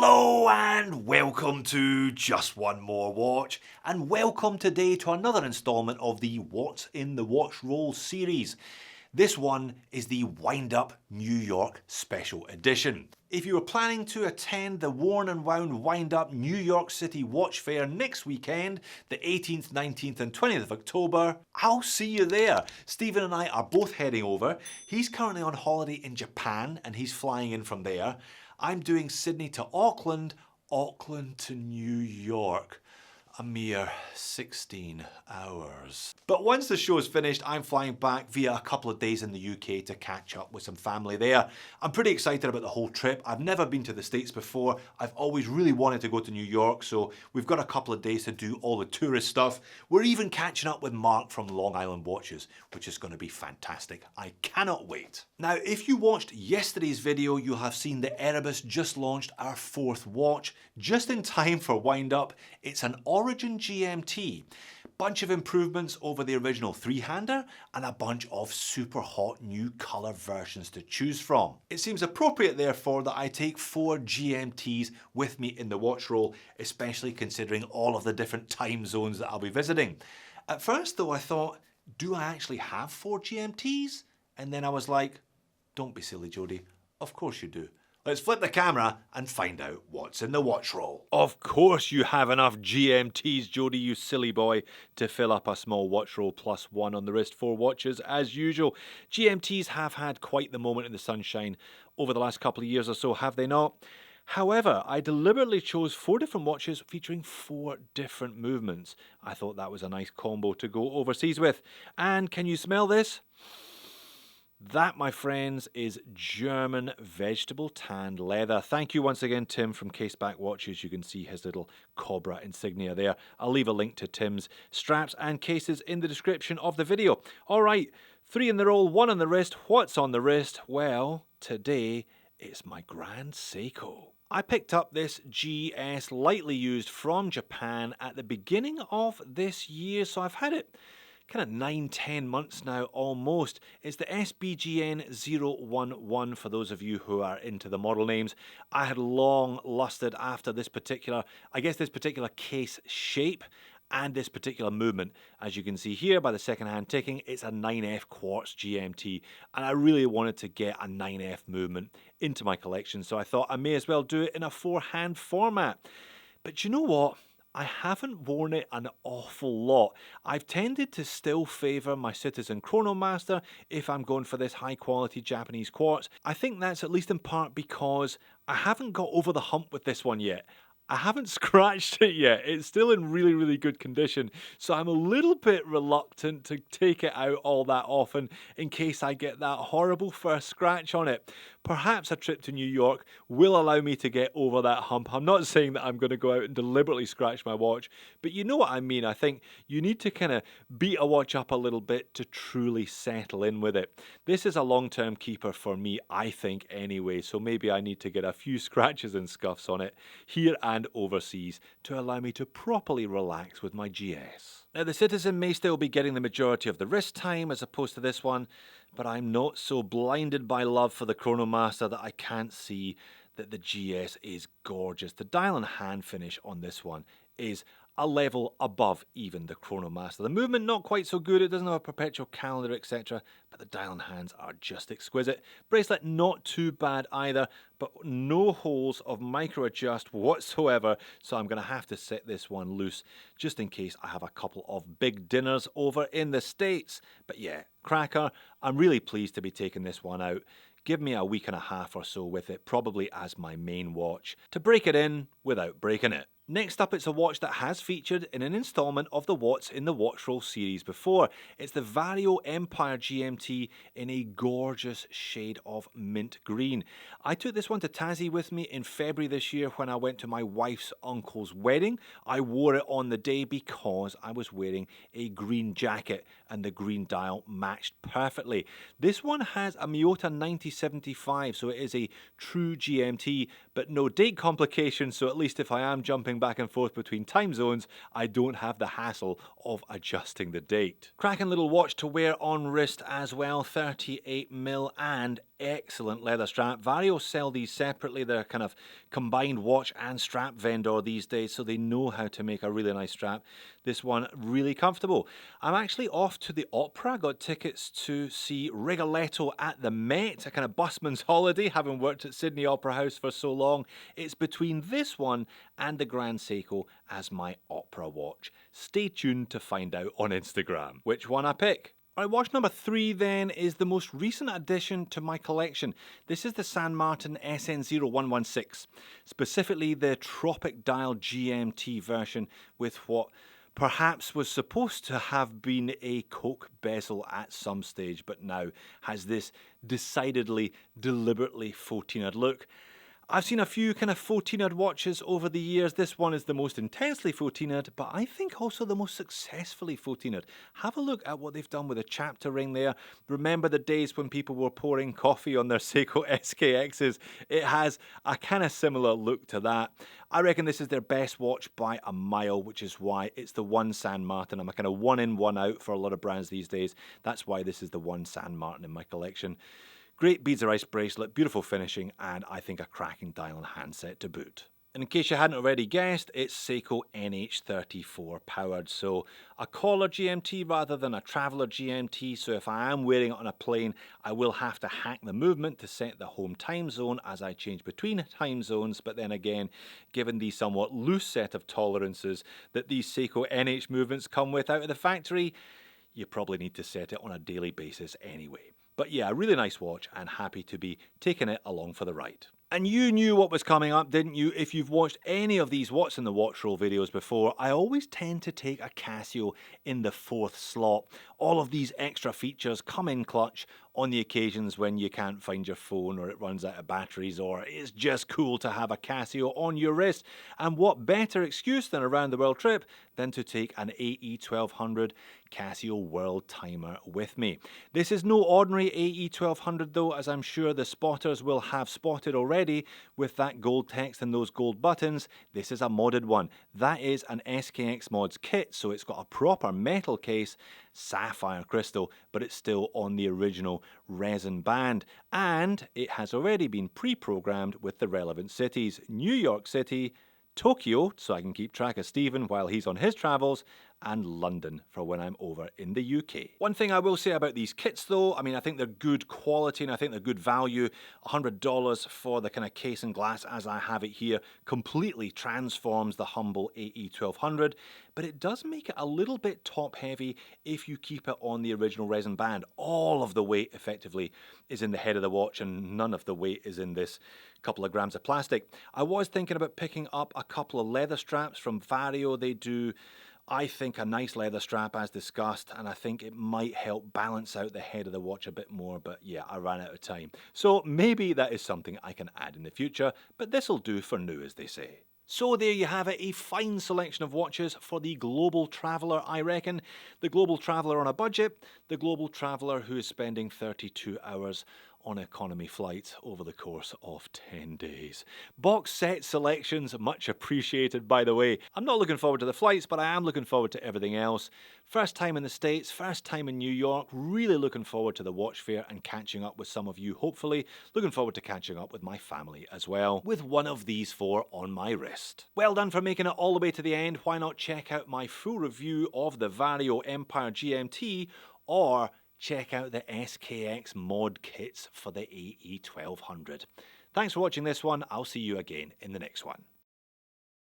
Hello and welcome to Just One More Watch, and welcome today to another installment of the What's in the Watch Roll series. This one is the Wind Up New York Special Edition. If you were planning to attend the Worn and Wound Wind Up New York City Watch Fair next weekend, the 18th, 19th and 20th of October, I'll see you there. Stephen and I are both heading over. He's currently on holiday in Japan and he's flying in from there. I'm doing Sydney to Auckland, Auckland to New York. A mere 16 hours. But once the show's finished, I'm flying back via a couple of days in the UK to catch up with some family there. I'm pretty excited about the whole trip. I've never been to the States before. I've always really wanted to go to New York, so we've got a couple of days to do all the tourist stuff. We're even catching up with Mark from Long Island Watches, which is going to be fantastic. I cannot wait. Now, if you watched yesterday's video, you'll have seen that EREBUS just launched our 4th watch, just in time for Wind Up. It's an Origin GMT. Bunch of improvements over the original 3-hander and a bunch of super hot new colour versions to choose from. It seems appropriate therefore that I take 4 GMTs with me in the watch roll, especially considering all of the different time zones that I'll be visiting. At first though I thought, do I actually have 4 GMTs? And then I was like, don't be silly Jody, of course you do. Let's flip the camera and find out what's in the watch roll. Of course you have enough GMTs, Jody, you silly boy, to fill up a small watch roll plus one on the wrist for watches as usual. GMTs have had quite the moment in the sunshine over the last couple of years or so, have they not? However, I deliberately chose 4 different watches featuring 4 different movements. I thought that was a nice combo to go overseas with. And can you smell this? That, my friends, is German vegetable tanned leather. Thank you once again, Tim from Caseback Watches. You can see his little Cobra insignia there. I'll leave a link to Tim's straps and cases in the description of the video. All right, 3 in the roll, 1 on the wrist. What's on the wrist? Well, today it's my Grand Seiko. I picked up this GS lightly used from Japan at the beginning of this year, so I've had it kind of 9-10 months now almost. It's the SBGN 011 for those of you who are into the model names. I had long lusted after this particular case shape and this particular movement. As you can see here by the second-hand ticking, it's a 9F quartz GMT, and I really wanted to get a 9F movement into my collection, so I thought I may as well do it in a 4-hand format. But you know what? I haven't worn it an awful lot. I've tended to still favour my Citizen Chronomaster if I'm going for this high quality Japanese quartz. I think that's at least in part because I haven't got over the hump with this one yet. I haven't scratched it yet. It's still in really, really good condition. So I'm a little bit reluctant to take it out all that often in case I get that horrible first scratch on it. Perhaps a trip to New York will allow me to get over that hump. I'm not saying that I'm going to go out and deliberately scratch my watch, but you know what I mean. I think you need to kind of beat a watch up a little bit to truly settle in with it. This is a long-term keeper for me, I think, anyway, so maybe I need to get a few scratches and scuffs on it here and overseas to allow me to properly relax with my GS. Now, the Citizen may still be getting the majority of the wrist time as opposed to this one, but I'm not so blinded by love for the Chronomaster that I can't see that the GS is gorgeous. The dial and hand finish on this one is a level above even the Chronomaster. The movement not quite so good, it doesn't have a perpetual calendar, etc., but the dial and hands are just exquisite. Bracelet not too bad either, but no holes of micro adjust whatsoever, so I'm going to have to set this one loose just in case I have a couple of big dinners over in the States. But yeah, cracker. I'm really pleased to be taking this one out. Give me a week and a half or so with it, probably as my main watch, to break it in without breaking it. Next up, it's a watch that has featured in an installment of the What's in the Watch Roll series before. It's the Vario Empire GMT in a gorgeous shade of mint green. I took this one to Tassie with me in February this year when I went to my wife's uncle's wedding. I wore it on the day because I was wearing a green jacket and the green dial matched perfectly. This one has a Miyota 9075, so it is a true GMT, but no date complications, so at least if I am jumping back and forth between time zones, I don't have the hassle of adjusting the date. Cracking little watch to wear on wrist as well, 38mm and excellent leather strap. Vario sell these separately. They're kind of combined watch and strap vendor these days, so they know how to make a really nice strap. This one, really comfortable. I'm actually off to the opera. Got tickets to see Rigoletto at the Met, a kind of busman's holiday, having worked at Sydney Opera House for so long. It's between this one and the Grand Seiko as my opera watch. Stay tuned to find out on Instagram which one I pick. Alright, watch number 3 then is the most recent addition to my collection. This is the San Martin SN0116, specifically the Tropic Dial GMT version with what perhaps was supposed to have been a Coke bezel at some stage, but now has this decidedly, deliberately 14-ered look. I've seen a few kind of 14-ered watches over the years. This one is the most intensely 14-ered, but I think also the most successfully 14-ered. Have a look at what they've done with the chapter ring there. Remember the days when people were pouring coffee on their Seiko SKXs? It has a kind of similar look to that. I reckon this is their best watch by a mile, which is why it's the one San Martin. I'm a kind of one in, one out for a lot of brands these days. That's why this is the one San Martin in my collection. Great beads of ice bracelet, beautiful finishing, and I think a cracking dial and handset to boot. And in case you hadn't already guessed, it's Seiko NH34 powered. So a collar GMT rather than a traveller GMT. So if I am wearing it on a plane, I will have to hack the movement to set the home time zone as I change between time zones. But then again, given the somewhat loose set of tolerances that these Seiko NH movements come with out of the factory, you probably need to set it on a daily basis anyway. But yeah, a really nice watch and happy to be taking it along for the ride. And you knew what was coming up, didn't you? If you've watched any of these What's in the Watch Roll videos before, I always tend to take a Casio in the 4th slot. All of these extra features come in clutch on the occasions when you can't find your phone or it runs out of batteries or it's just cool to have a Casio on your wrist. And what better excuse than a round the world trip than to take an AE1200 Casio World Timer with me. This is no ordinary AE1200 though, as I'm sure the spotters will have spotted already with that gold text and those gold buttons. This is a modded one. That is an SKX Mods kit, so it's got a proper metal case, sapphire crystal, but it's still on the original resin band. And it has already been pre-programmed with the relevant cities: New York City, Tokyo, so I can keep track of Stephen while he's on his travels, and London for when I'm over in the UK. One thing I will say about these kits though, I mean, I think they're good quality and I think they're good value. $100 for the kind of case and glass as I have it here completely transforms the humble AE1200, but it does make it a little bit top heavy if you keep it on the original resin band. All of the weight effectively is in the head of the watch and none of the weight is in this couple of grams of plastic. I was thinking about picking up a couple of leather straps from Vario. They do, I think, a nice leather strap as discussed, and I think it might help balance out the head of the watch a bit more, but yeah, I ran out of time. So maybe that is something I can add in the future, but this'll do for now, as they say. So there you have it, a fine selection of watches for the global traveller, I reckon. The global traveller on a budget, the global traveller who is spending 32 hours on economy flights over the course of 10 days. Box set selections, much appreciated by the way. I'm not looking forward to the flights, but I am looking forward to everything else. First time in the States, first time in New York, really looking forward to the watch fair and catching up with some of you, hopefully. Looking forward to catching up with my family as well, with one of these 4 on my wrist. Well done for making it all the way to the end. Why not check out my full review of the Vario Empire GMT, or check out the SKX mod kits for the AE1200. Thanks for watching this one. I'll see you again in the next one.